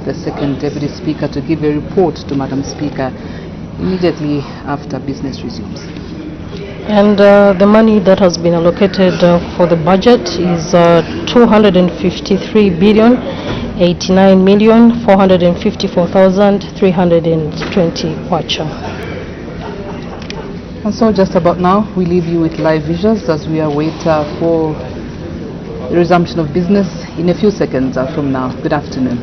the second Deputy Speaker to give a report to Madam Speaker immediately after business resumes. And the money that has been allocated for the budget is 253 billion 89,454,320 kwacha. And so just about now, we leave you with live visuals as we await for the resumption of business in a few seconds from now. Good afternoon.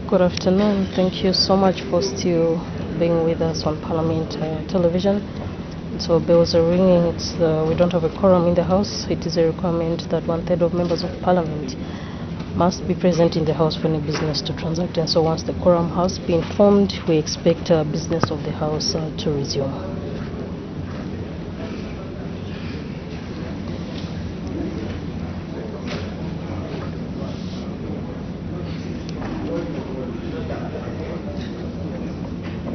Good afternoon. Thank you so much for still being with us on Parliament television. So bells are ringing. We don't have a quorum in the House. It is a requirement that 1/3 of members of Parliament must be present in the House for any business to transact. And so once the quorum has been formed, we expect business of the House to resume.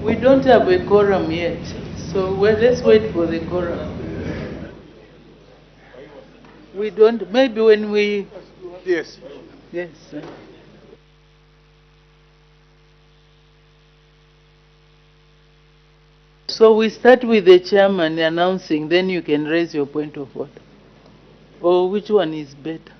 We don't have a quorum yet, so let's wait for the quorum. We don't, maybe when we... Yes. Yes. So we start with the chairman announcing, then you can raise your point of order. Or which one is better?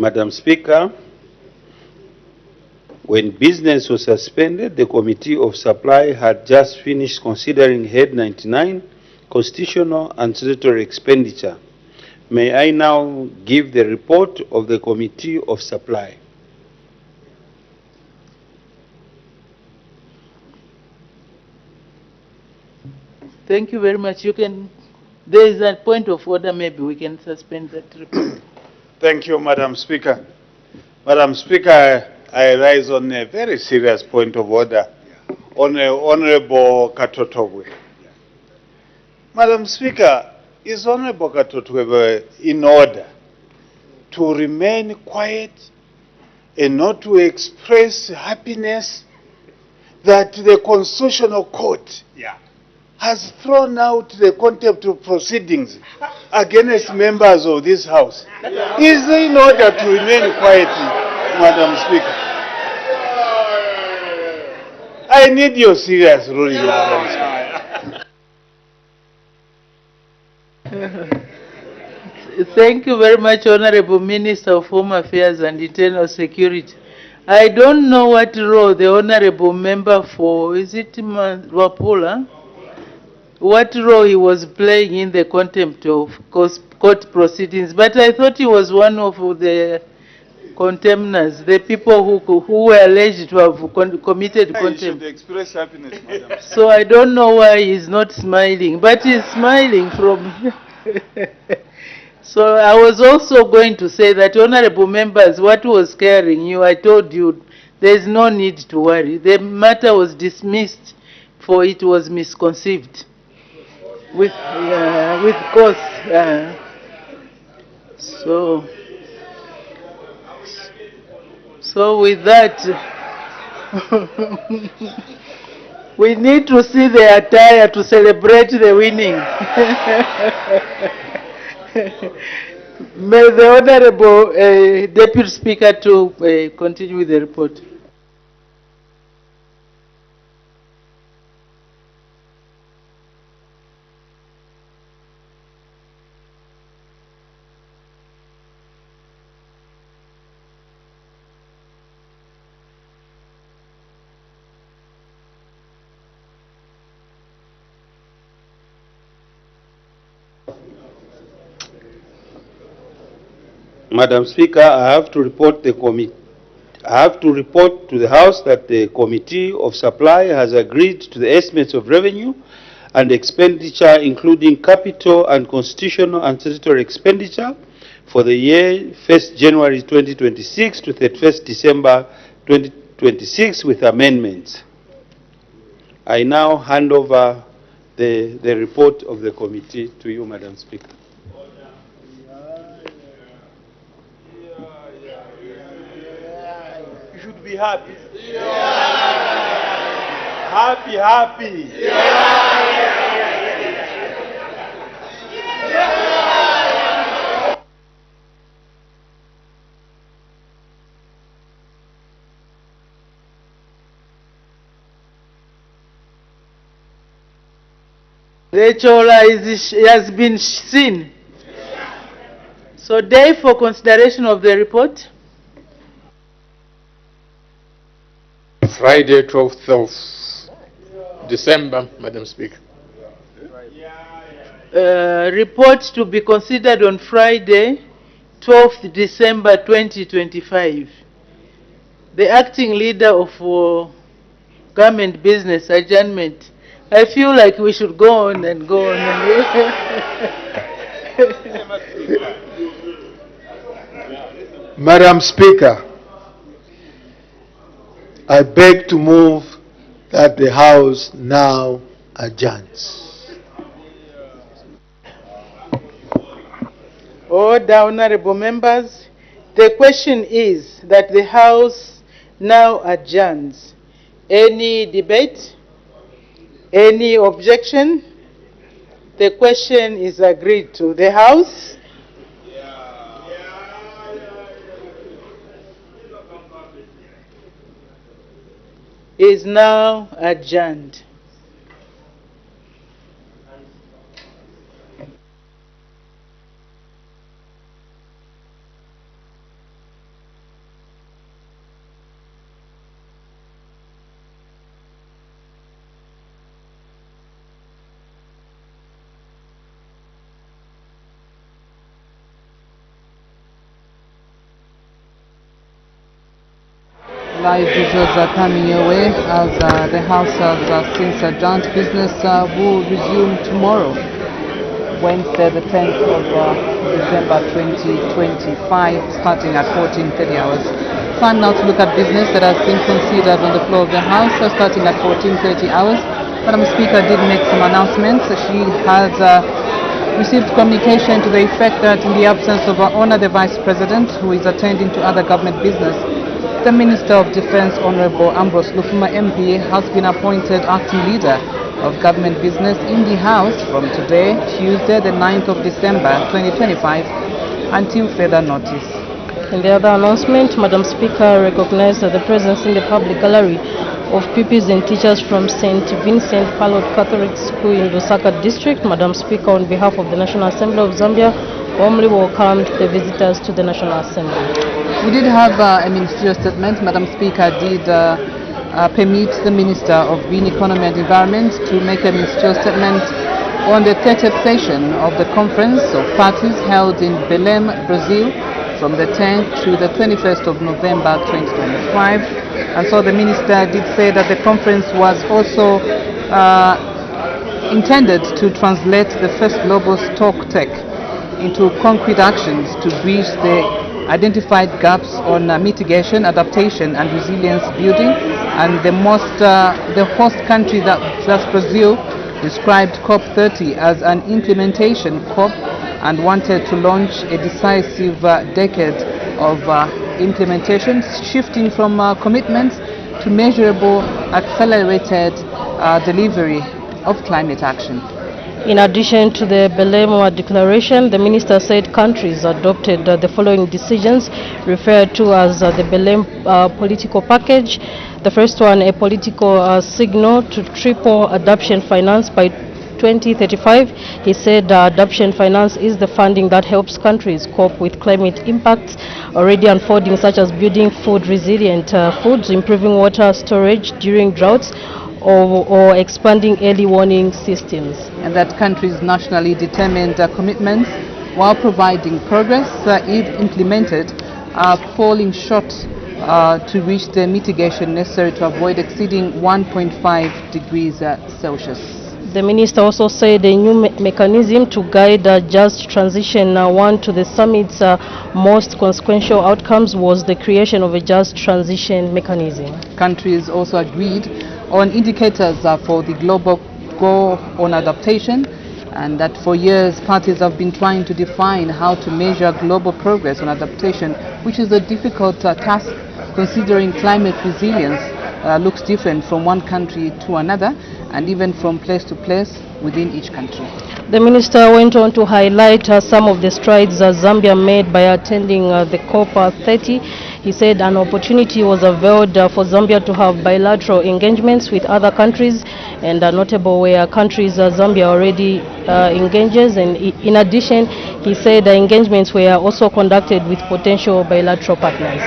Madam Speaker, when business was suspended, the Committee of Supply had just finished considering Head 99, constitutional and statutory expenditure. May I now give the report of the Committee of Supply? Thank you very much. You can, there is a point of order, maybe we can suspend that report. Thank you, Madam Speaker. Madam Speaker, I rise on a very serious point of order. Honorable Katotobwe. Madam Speaker, is Honorable Katotobwe in order to remain quiet and not to express happiness that the Constitutional Court has thrown out the contempt of proceedings against members of this House? Is in order to remain quiet, Madam Speaker? I need your serious ruling, Madam Speaker. Thank you very much, Honorable Minister of Home Affairs and Internal Security. I don't know what role the Honorable Member for, is it Wapula? What role he was playing in the contempt of court proceedings, but I thought he was one of the contemners, the people who were alleged to have committed contempt. You should express happiness, Madam. So I don't know why he's not smiling, but he's smiling from... So I was also going to say that, honorable members, what was scaring you, I told you There is no need to worry. The matter was dismissed for it was misconceived with cause. So with that, we need to see the attire to celebrate the winning. May the Honorable Deputy Speaker to continue with the report. Madam Speaker, I have to report to the House that the Committee of Supply has agreed to the estimates of revenue and expenditure, including capital and constitutional and statutory expenditure for the year 1st January 2026 to 31st December 2026 with amendments. I now hand over the report of the committee to you, Madam Speaker. You should be happy. Happy. The chola has been seen. So, day for consideration of the report. Friday, 12th of December, Madam Speaker. Report to be considered on Friday, 12th December 2025. The acting leader of government business adjournment. I feel like we should go on and go on. Madam Speaker, I beg to move that the House now adjourns. Order, honorable members. The question is that the House now adjourns. Any debate? Any objection? The question is agreed to. The House is now adjourned. Live visuals are coming your way as the House has since adjourned. Business will resume tomorrow, Wednesday the 10th of December 2025, starting at 14:30 hours. Time now to look at business that has been considered on the floor of the House, starting at 14:30 hours. Madam Speaker did make some announcements. She has received communication to the effect that in the absence of our Honour the Vice President, who is attending to other government business, the Minister of Defence, Honourable Ambrose Lufuma MP, has been appointed acting leader of government business in the House from today, Tuesday, the 9th of December 2025, until further notice. In the other announcement, Madam Speaker recognized the presence in the public gallery of pupils and teachers from St. Vincent Palot Catholic School in Lusaka District. Madam Speaker, on behalf of the National Assembly of Zambia, warmly welcomed the visitors to the National Assembly. We did have a ministerial statement. Madam Speaker did permit the Minister of Green Economy and Environment to make a ministerial statement on the 30th session of the Conference of Parties held in Belém, Brazil, from the 10th to the 21st of November 2025. And so the Minister did say that the conference was also intended to translate the first global stock take into concrete actions to bridge the identified gaps on mitigation, adaptation, and resilience building. And the host country, that's Brazil, described COP30 as an implementation COP and wanted to launch a decisive decade of implementation, shifting from commitments to measurable, accelerated delivery of climate action. In addition to the Belém Declaration, the minister said countries adopted the following decisions referred to as the Belém political package. The first one, a political signal to triple adoption finance by 2035. He said adoption finance is the funding that helps countries cope with climate impacts already unfolding, such as building food resilient foods, improving water storage during droughts, or expanding early warning systems. And that countries nationally determined commitments, while providing progress, if implemented, are falling short to reach the mitigation necessary to avoid exceeding 1.5 degrees Celsius. The minister also said a new mechanism to guide just transition one to the summit's most consequential outcomes was the creation of a just transition mechanism. Countries also agreed on indicators for the global goal on adaptation, and that for years parties have been trying to define how to measure global progress on adaptation, which is a difficult task considering climate resilience looks different from one country to another and even from place to place within each country. The minister went on to highlight some of the strides Zambia made by attending the COP30. He said an opportunity was availed for Zambia to have bilateral engagements with other countries, and notable where countries Zambia already engages. And in addition, he said the engagements were also conducted with potential bilateral partners.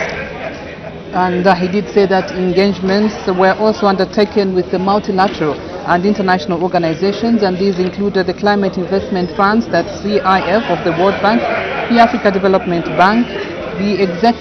And he did say that engagements were also undertaken with the multilateral and international organizations, and these included the Climate Investment Funds, that's CIF of the World Bank, the Africa Development Bank, the Executive